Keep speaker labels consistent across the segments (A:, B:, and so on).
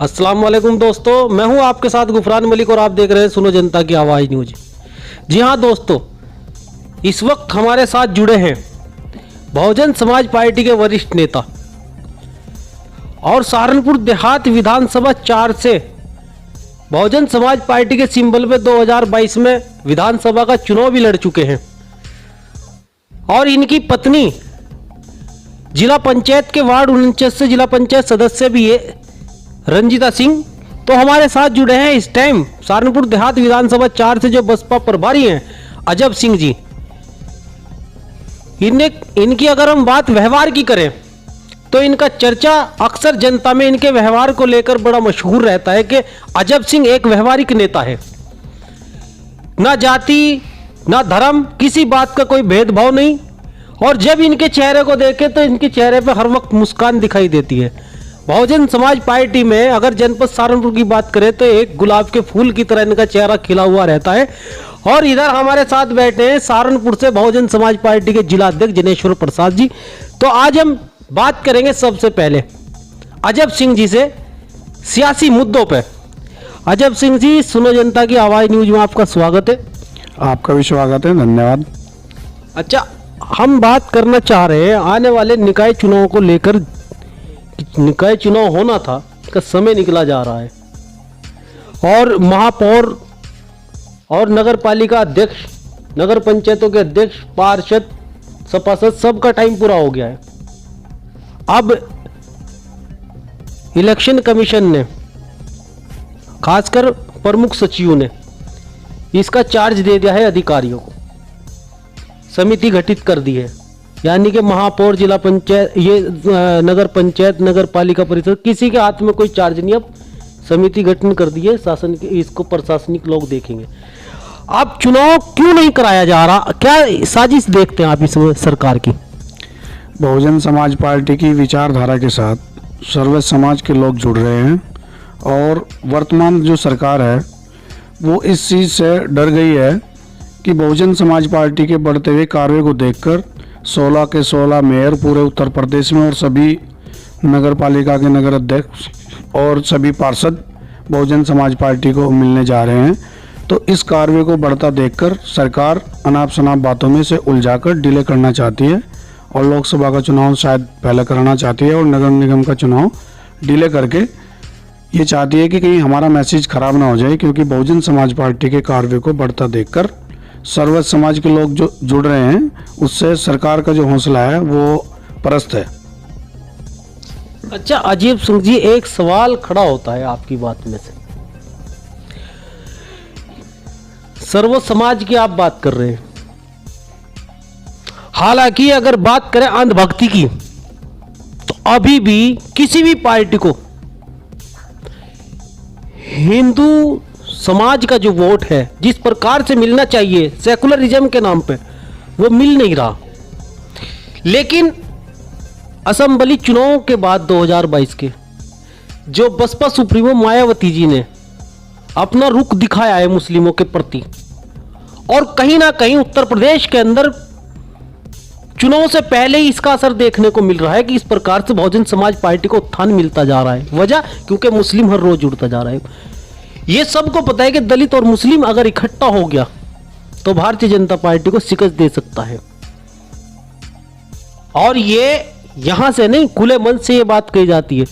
A: अस्सलाम वालेकुम दोस्तों, मैं हूं आपके साथ गुफरान मलिक और आप देख रहे हैं सुनो जनता की आवाज़ न्यूज। जी हां दोस्तों, इस वक्त हमारे साथ जुड़े हैं बहुजन समाज पार्टी के वरिष्ठ नेता और सहारनपुर देहात विधानसभा 4 से बहुजन समाज पार्टी के सिंबल पे 2022 में विधानसभा का चुनाव भी लड़ चुके हैं और इनकी पत्नी जिला पंचायत के वार्ड 49 से जिला पंचायत सदस्य भी है रंजीता सिंह, तो हमारे साथ जुड़े हैं इस टाइम सहारनपुर देहात विधानसभा 4 से जो बसपा प्रभारी हैं अजब सिंह जी। इनकी अगर हम बात व्यवहार की करें तो इनका चर्चा अक्सर जनता में इनके व्यवहार को लेकर बड़ा मशहूर रहता है कि अजब सिंह एक व्यवहारिक नेता है। ना जाति ना धर्म, किसी बात का कोई भेदभाव नहीं, और जब इनके चेहरे को देखें तो इनके चेहरे पर हर वक्त मुस्कान दिखाई देती है। बहुजन समाज पार्टी में अगर जनपद सहारनपुर की बात करें तो एक गुलाब के फूल की तरह इनका चेहरा खिला हुआ रहता है। और इधर हमारे साथ बैठे हैं सहारनपुर से बहुजन समाज पार्टी के जिला अध्यक्ष जनेश्वर प्रसाद जी। तो आज हम बात करेंगे सबसे पहले अजब सिंह जी से सियासी मुद्दों पे। अजब सिंह जी, सुनो जनता की आवाज़ न्यूज में आपका स्वागत है।
B: आपका भी स्वागत है, धन्यवाद।
A: अच्छा, हम बात करना चाह रहे हैं आने वाले निकाय चुनाव को लेकर। निकाय चुनाव होना था, इसका समय निकला जा रहा है और महापौर और नगर पालिका अध्यक्ष, नगर पंचायतों के अध्यक्ष, पार्षद, सभासद सबका टाइम पूरा हो गया है। अब इलेक्शन कमीशन ने, खासकर प्रमुख सचिव ने, इसका चार्ज दे दिया है अधिकारियों को। समिति गठित कर दी है, यानी कि महापौर, जिला पंचायत, ये नगर पंचायत, नगर पालिका परिषद, किसी के हाथ में कोई चार्ज नहीं। अब समिति गठन कर दी है शासन के, इसको प्रशासनिक लोग देखेंगे। अब चुनाव क्यों नहीं कराया जा रहा, क्या साजिश देखते हैं आप इस सरकार की?
B: बहुजन समाज पार्टी की विचारधारा के साथ सर्व समाज के लोग जुड़ रहे हैं और वर्तमान जो सरकार है वो इस चीज़ से डर गई है कि बहुजन समाज पार्टी के बढ़ते हुए कार्य को देखकर 16 के 16 मेयर पूरे उत्तर प्रदेश में और सभी नगर पालिका के नगर अध्यक्ष और सभी पार्षद बहुजन समाज पार्टी को मिलने जा रहे हैं। तो इस कार्य को बढ़ता देखकर सरकार अनाप शनाप बातों में से उलझाकर डिले करना चाहती है और लोकसभा का चुनाव शायद पहले कराना चाहती है और नगर निगम का चुनाव डिले करके ये चाहती है कि कहीं हमारा मैसेज खराब ना हो जाए, क्योंकि बहुजन समाज पार्टी के कार्य को बढ़ता देखकर सर्व समाज के लोग जो जुड़ रहे हैं, उससे सरकार का जो हौसला है वो परस्त है।
A: अच्छा अजीब सिंह जी, एक सवाल खड़ा होता है आपकी बात में से। सर्व समाज की आप बात कर रहे हैं, हालांकि अगर बात करें अंधभक्ति की तो अभी भी किसी भी पार्टी को हिंदू समाज का जो वोट है जिस प्रकार से मिलना चाहिए सेकुलरिज्म के नाम पे, वो मिल नहीं रहा। लेकिन असेंबली चुनाव के बाद 2022 के जो बसपा सुप्रीमो मायावती जी ने अपना रुख दिखाया है मुस्लिमों के प्रति, और कहीं ना कहीं उत्तर प्रदेश के अंदर चुनाव से पहले ही इसका असर देखने को मिल रहा है कि इस प्रकार से बहुजन समाज पार्टी को उत्थान मिलता जा रहा है। वजह क्योंकि मुस्लिम हर रोज जुड़ता जा रहा है। ये सबको पता है कि दलित और मुस्लिम अगर इकट्ठा हो गया तो भारतीय जनता पार्टी को शिकस्त दे सकता है। और ये यहां से नहीं, खुले मन से ये बात कही जाती है।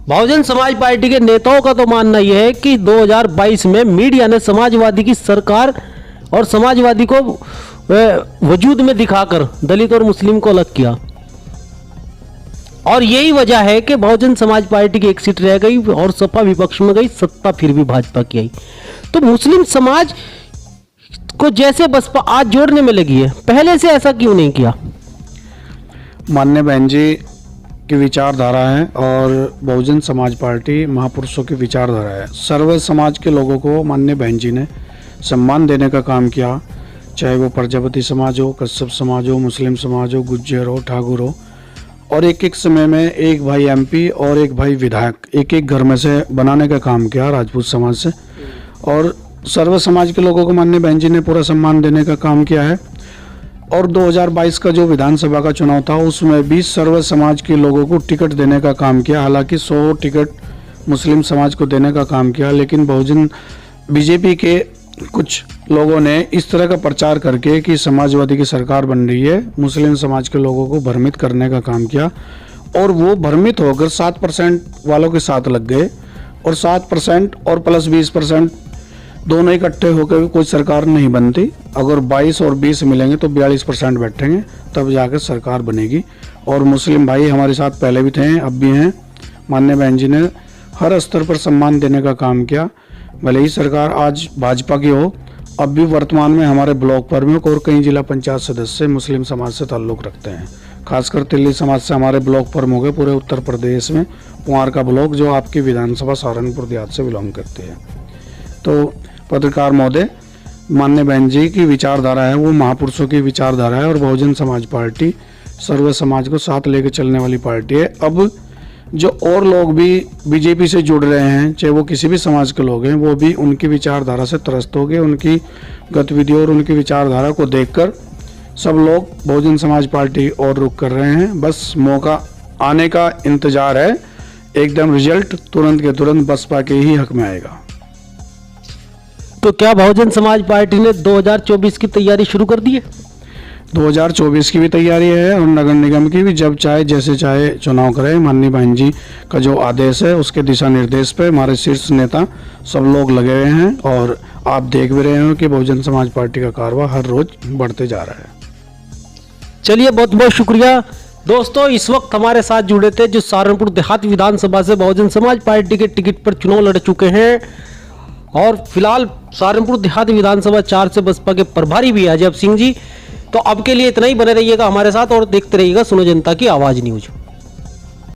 A: बहुजन समाज पार्टी के नेताओं का तो मानना यह है कि 2022 में मीडिया ने समाजवादी की सरकार और समाजवादी को वजूद में दिखाकर दलित और मुस्लिम को अलग किया, और यही वजह है कि बहुजन समाज पार्टी की एक सीट रह गई और सपा विपक्ष में गई, सत्ता फिर भी भाजपा की आई। तो मुस्लिम समाज को जैसे बसपा आज जोड़ने में लगी है, पहले से ऐसा क्यों नहीं किया?
B: माननीय बहन जी की विचारधारा है और बहुजन समाज पार्टी महापुरुषों की विचारधारा है। सर्व समाज के लोगों को माननीय बहन जी ने सम्मान देने का काम किया, चाहे वो प्रजापति समाज हो, कश्यप समाज हो, मुस्लिम समाज हो, गुज्जर हो, ठाकुर हो, और एक एक समय में एक भाई एमपी और एक भाई विधायक एक एक घर में से बनाने का काम किया राजपूत समाज से, और सर्व समाज के लोगों को माननीय बहन जी ने पूरा सम्मान देने का काम किया है। और 2022 का जो विधानसभा का चुनाव था उसमें भी सर्व समाज के लोगों को टिकट देने का काम किया। हालांकि 100 टिकट मुस्लिम समाज को देने का काम किया, लेकिन बहुजन बीजेपी के कुछ लोगों ने इस तरह का प्रचार करके कि समाजवादी की सरकार बन रही है, मुस्लिम समाज के लोगों को भ्रमित करने का काम किया और वो भ्रमित होकर 7% वालों के साथ लग गए और 7% और प्लस 20% दोनों इकट्ठे होकर कोई सरकार नहीं बनती। अगर 22 और 20 मिलेंगे तो 42% बैठेंगे, तब जाकर सरकार बनेगी। और मुस्लिम भाई हमारे साथ पहले भी थे, अब भी हैं। माननीय बहन जी ने हर स्तर पर सम्मान देने का काम किया। भले ही सरकार आज भाजपा की हो, अब भी वर्तमान में हमारे ब्लॉक प्रमुख और कई जिला पंचायत सदस्य मुस्लिम समाज से ताल्लुक़ रखते हैं। खासकर तिल्ली समाज से हमारे ब्लॉक प्रमुख है पूरे उत्तर प्रदेश में, पुआर का ब्लॉक, जो आपकी विधानसभा सहारनपुर देहात से बिलोंग करती है। तो पत्रकार महोदय, माननीय बहन जी की विचारधारा है वो महापुरुषों की विचारधारा है और बहुजन समाज पार्टी सर्व समाज को साथ लेकर चलने वाली पार्टी है। अब जो और लोग भी बीजेपी से जुड़ रहे हैं, चाहे वो किसी भी समाज के लोग हैं, वो भी उनकी विचारधारा से त्रस्त हो गए। उनकी गतिविधियों और उनकी विचारधारा को देखकर सब लोग बहुजन समाज पार्टी और रुख कर रहे हैं। बस मौका आने का इंतजार है, एकदम रिजल्ट तुरंत के तुरंत बसपा के ही हक में आएगा।
A: तो क्या बहुजन समाज पार्टी ने 2024 की तैयारी शुरू कर दी है?
B: 2024 की भी तैयारी है और नगर निगम की भी, जब चाहे जैसे चाहे चुनाव करें। माननीय बहन जी का जो आदेश है उसके दिशा निर्देश पे हमारे शीर्ष नेता सब लोग लगे हुए हैं और आप देख भी रहे हो कि बहुजन समाज पार्टी का कारवा हर रोज बढ़ते जा रहा है।
A: चलिए, बहुत बहुत शुक्रिया दोस्तों। इस वक्त हमारे साथ जुड़े थे जो सहारनपुर देहात विधानसभा से बहुजन समाज पार्टी के टिकट पर चुनाव लड़ चुके हैं और फिलहाल सहारनपुर देहात विधानसभा 4 से बसपा के प्रभारी भी अजब सिंह जी। तो अब के लिए इतना ही, बने रहिएगा हमारे साथ और देखते रहिएगा सुनो जनता की आवाज न्यूज।